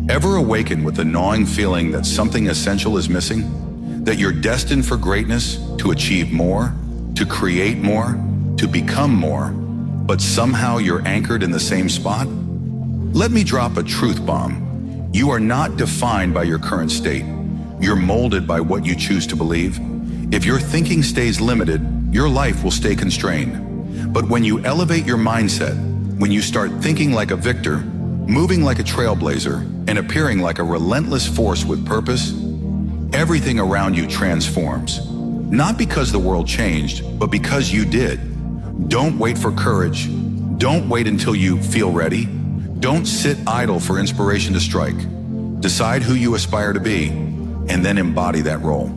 Ever awaken with the gnawing feeling that something essential is missing? That you're destined for greatness, to achieve more, to create more, to become more, but somehow you're anchored in the same spot? Let me drop a truth bomb. You are not defined by your current state. You're molded by what you choose to believe. If your thinking stays limited, your life will stay constrained. But when you elevate your mindset, when you start thinking like a victor, moving like a trailblazer, and appearing like a relentless force with purpose, everything around you transforms. Not because the world changed, but because you did. Don't wait for courage. Don't wait until you feel ready. Don't sit idle for inspiration to strike. Decide who you aspire to be, and then embody that role.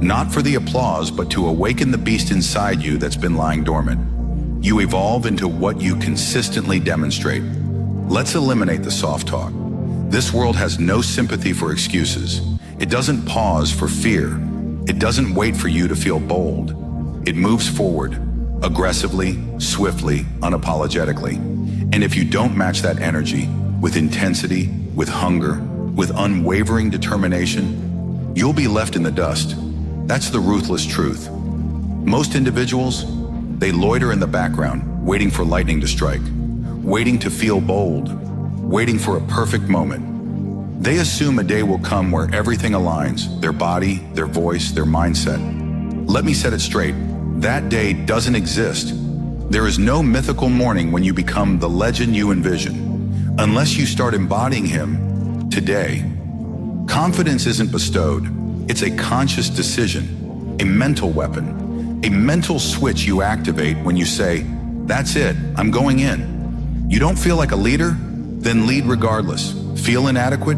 Not for the applause, but to awaken the beast inside you that's been lying dormant. You evolve into what you consistently demonstrate. Let's eliminate the soft talk. This world has no sympathy for excuses. It doesn't pause for fear. It doesn't wait for you to feel bold. It moves forward, aggressively, swiftly, unapologetically. And if you don't match that energy with intensity, with hunger, with unwavering determination, you'll be left in the dust. That's the ruthless truth. Most individuals, they loiter in the background, waiting for lightning to strike, waiting to feel bold, waiting for a perfect moment. They assume a day will come where everything aligns, their body, their voice, their mindset. Let me set it straight. That day doesn't exist. There is no mythical morning when you become the legend you envision, unless you start embodying him today. Confidence isn't bestowed. It's a conscious decision, a mental weapon, a mental switch you activate when you say, "That's it, I'm going in." You don't feel like a leader? Then lead regardless. Feel inadequate?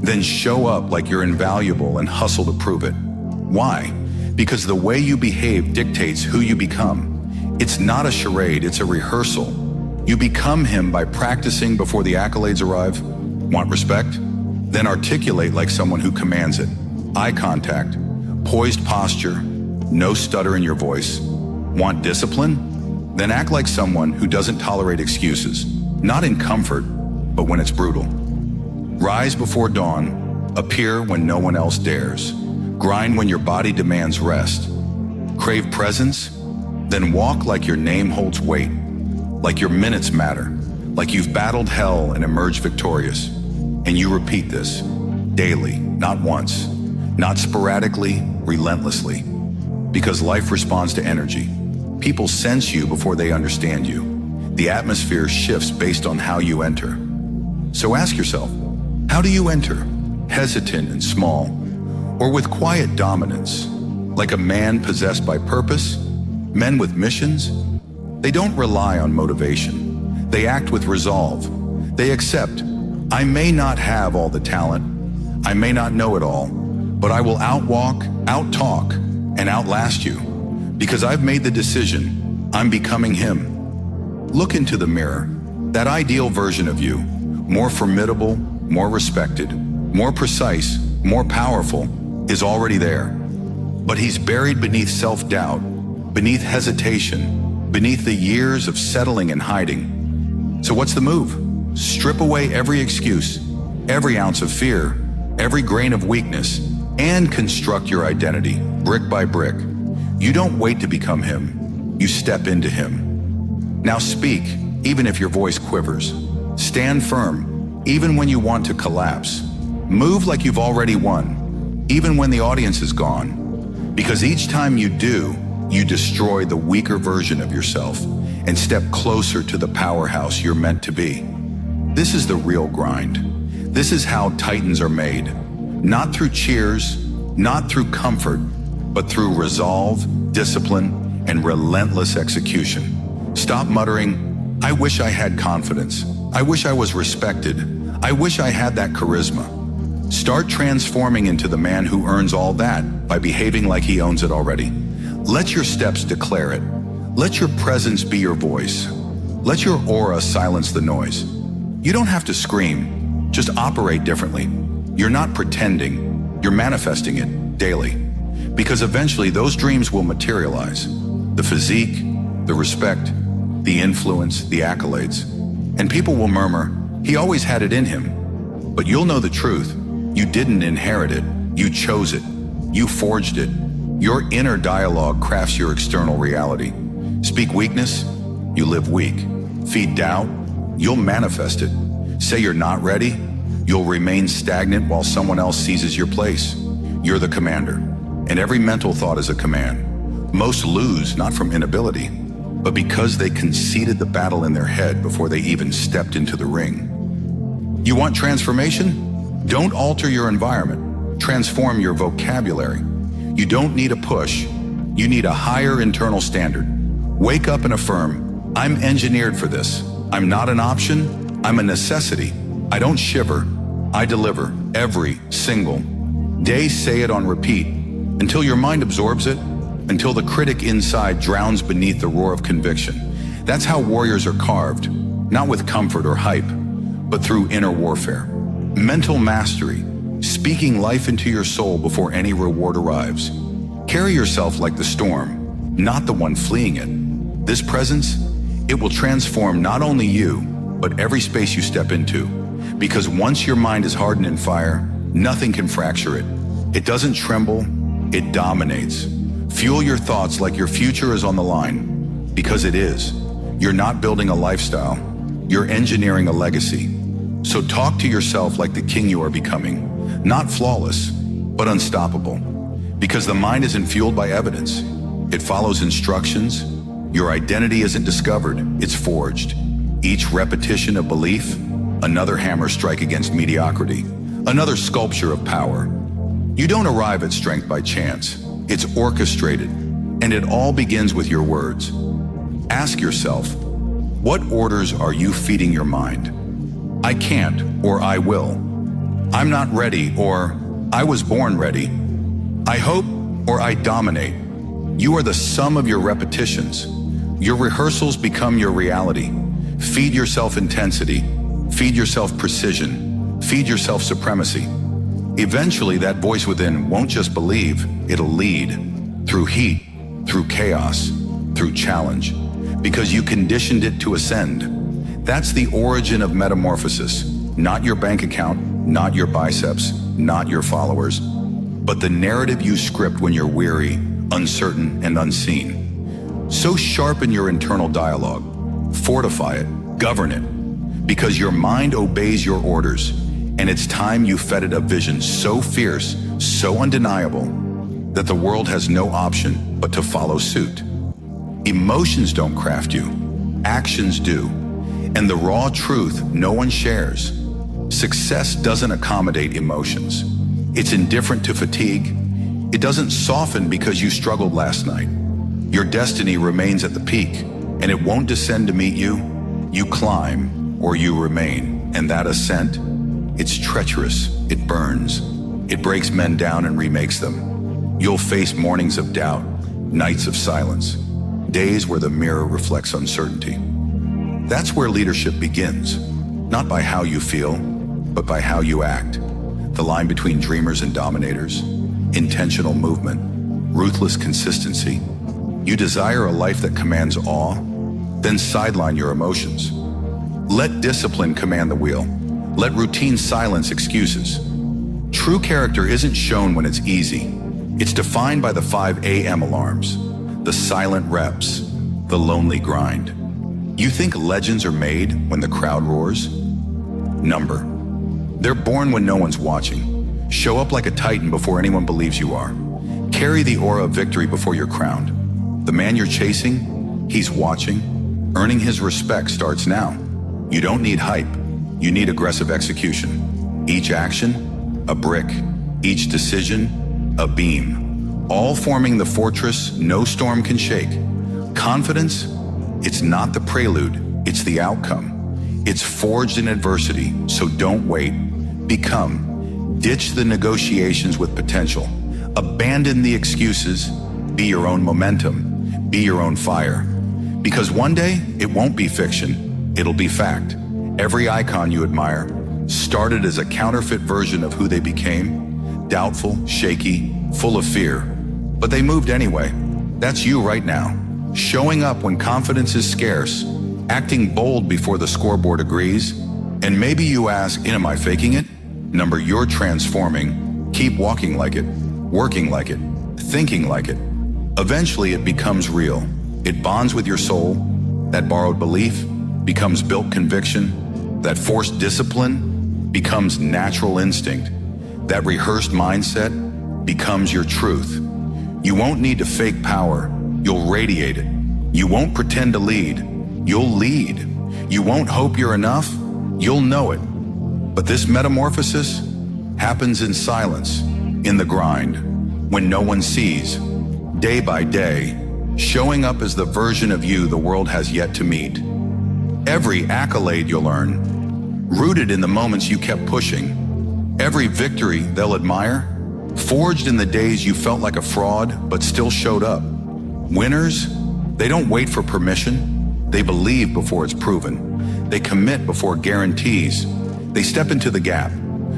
Then show up like you're invaluable and hustle to prove it. Why? Because the way you behave dictates who you become. It's not a charade, it's a rehearsal. You become him by practicing before the accolades arrive. Want respect? Then articulate like someone who commands it. Eye contact, poised posture, no stutter in your voice. Want discipline? Then act like someone who doesn't tolerate excuses, not in comfort, but when it's brutal. Rise before dawn, appear when no one else dares. Grind when your body demands rest. Crave presence? Then walk like your name holds weight, like your minutes matter, like you've battled hell and emerged victorious. And you repeat this daily, not once, not sporadically, relentlessly. Because life responds to energy. People sense you before they understand you. The atmosphere shifts based on how you enter. So ask yourself, how do you enter? Hesitant and small, or with quiet dominance, like a man possessed by purpose? Men with missions? They don't rely on motivation. They act with resolve. They accept, I may not have all the talent, I may not know it all, but I will outwalk, outtalk, and outlast you. Because I've made the decision, I'm becoming him. Look into the mirror. That ideal version of you, more formidable, more respected, more precise, more powerful, is already there. But he's buried beneath self-doubt, beneath hesitation, beneath the years of settling and hiding. So what's the move? Strip away every excuse, every ounce of fear, every grain of weakness, and construct your identity, brick by brick. You don't wait to become him, you step into him. Now speak, even if your voice quivers. Stand firm, even when you want to collapse. Move like you've already won, even when the audience is gone. Because each time you do, you destroy the weaker version of yourself and step closer to the powerhouse you're meant to be. This is the real grind. This is how titans are made. Not through cheers, not through comfort, but through resolve, discipline, and relentless execution. Stop muttering, I wish I had confidence. I wish I was respected. I wish I had that charisma. Start transforming into the man who earns all that by behaving like he owns it already. Let your steps declare it. Let your presence be your voice. Let your aura silence the noise. You don't have to scream, just operate differently. You're not pretending, you're manifesting it daily. Because eventually those dreams will materialize. The physique, the respect, the influence, the accolades. And people will murmur, he always had it in him. But you'll know the truth. You didn't inherit it. You chose it. You forged it. Your inner dialogue crafts your external reality. Speak weakness, you live weak. Feed doubt, you'll manifest it. Say you're not ready, you'll remain stagnant while someone else seizes your place. You're the commander, and every mental thought is a command. Most lose not from inability, but because they conceded the battle in their head before they even stepped into the ring. You want transformation? Don't alter your environment. Transform your vocabulary. You don't need a push. You need a higher internal standard. Wake up and affirm, I'm engineered for this. I'm not an option, I'm a necessity. I don't shiver, I deliver every single day. Say it on repeat until your mind absorbs it, until the critic inside drowns beneath the roar of conviction. That's how warriors are carved, not with comfort or hype, but through inner warfare. Mental mastery, speaking life into your soul before any reward arrives. Carry yourself like the storm, not the one fleeing it. This presence, it will transform not only you, but every space you step into. Because once your mind is hardened in fire, nothing can fracture it. It doesn't tremble, it dominates. Fuel your thoughts like your future is on the line, because it is. You're not building a lifestyle, you're engineering a legacy. So talk to yourself like the king you are becoming, not flawless, but unstoppable. Because the mind isn't fueled by evidence, it follows instructions. Your identity isn't discovered, it's forged. Each repetition of belief, another hammer strike against mediocrity, another sculpture of power. You don't arrive at strength by chance, it's orchestrated, and it all begins with your words. Ask yourself, what orders are you feeding your mind? I can't, or I will. I'm not ready, or I was born ready. I hope, or I dominate. You are the sum of your repetitions. Your rehearsals become your reality. Feed yourself intensity. Feed yourself precision. Feed yourself supremacy. Eventually, that voice within won't just believe, it'll lead. Through heat, through chaos, through challenge. Because you conditioned it to ascend. That's the origin of metamorphosis. Not your bank account, not your biceps, not your followers, but the narrative you script when you're weary, uncertain, and unseen. So sharpen your internal dialogue, fortify it, govern it, because your mind obeys your orders, and it's time you fed it a vision so fierce, so undeniable, that the world has no option but to follow suit. Emotions don't craft you, actions do, and the raw truth no one shares. Success doesn't accommodate emotions. It's indifferent to fatigue. It doesn't soften because you struggled last night. Your destiny remains at the peak, and it won't descend to meet you. You climb, or you remain, and that ascent, it's treacherous, it burns. It breaks men down and remakes them. You'll face mornings of doubt, nights of silence, days where the mirror reflects uncertainty. That's where leadership begins, not by how you feel, but by how you act. The line between dreamers and dominators, intentional movement, ruthless consistency. You desire a life that commands awe, then sideline your emotions. Let discipline command the wheel. Let routine silence excuses. True character isn't shown when it's easy. It's defined by the 5 a.m. alarms, the silent reps, the lonely grind. You think legends are made when the crowd roars? Number. They're born when no one's watching. Show up like a titan before anyone believes you are. Carry the aura of victory before you're crowned. The man you're chasing, he's watching. Earning his respect starts now. You don't need hype. You need aggressive execution. Each action, a brick. Each decision, a beam. All forming the fortress no storm can shake. Confidence, it's not the prelude, it's the outcome. It's forged in adversity, so don't wait. Become. Ditch the negotiations with potential. Abandon the excuses. Be your own momentum. Be your own fire. Because one day, it won't be fiction. It'll be fact. Every icon you admire started as a counterfeit version of who they became. Doubtful, shaky, full of fear. But they moved anyway. That's you right now. Showing up when confidence is scarce. Acting bold before the scoreboard agrees. And maybe you ask, am I faking it? Number you're transforming, keep walking like it, working like it, thinking like it. Eventually it becomes real. It bonds with your soul. That borrowed belief becomes built conviction. That forced discipline becomes natural instinct. That rehearsed mindset becomes your truth. You won't need to fake power. You'll radiate it. You won't pretend to lead. You'll lead. You won't hope you're enough. You'll know it. But this metamorphosis happens in silence, in the grind, when no one sees, day by day, showing up as the version of you the world has yet to meet. Every accolade you'll earn, rooted in the moments you kept pushing. Every victory they'll admire, forged in the days you felt like a fraud but still showed up. Winners, they don't wait for permission. They believe before it's proven. They commit before guarantees. They step into the gap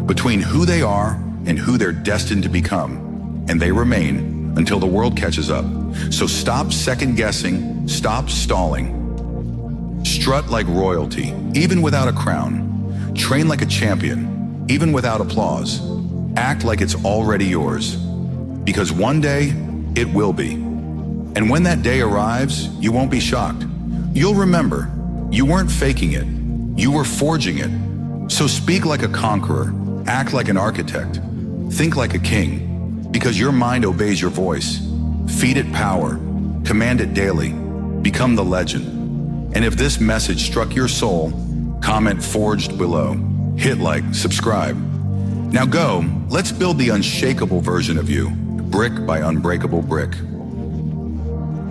between who they are and who they're destined to become. And they remain until the world catches up. So stop second guessing, stop stalling. Strut like royalty, even without a crown. Train like a champion, even without applause. Act like it's already yours. Because one day, it will be. And when that day arrives, you won't be shocked. You'll remember, you weren't faking it. You were forging it. So speak like a conqueror, act like an architect, think like a king, because your mind obeys your voice. Feed it power, command it daily, become the legend. And if this message struck your soul, comment forged below, hit like, subscribe. Now go, let's build the unshakable version of you, brick by unbreakable brick.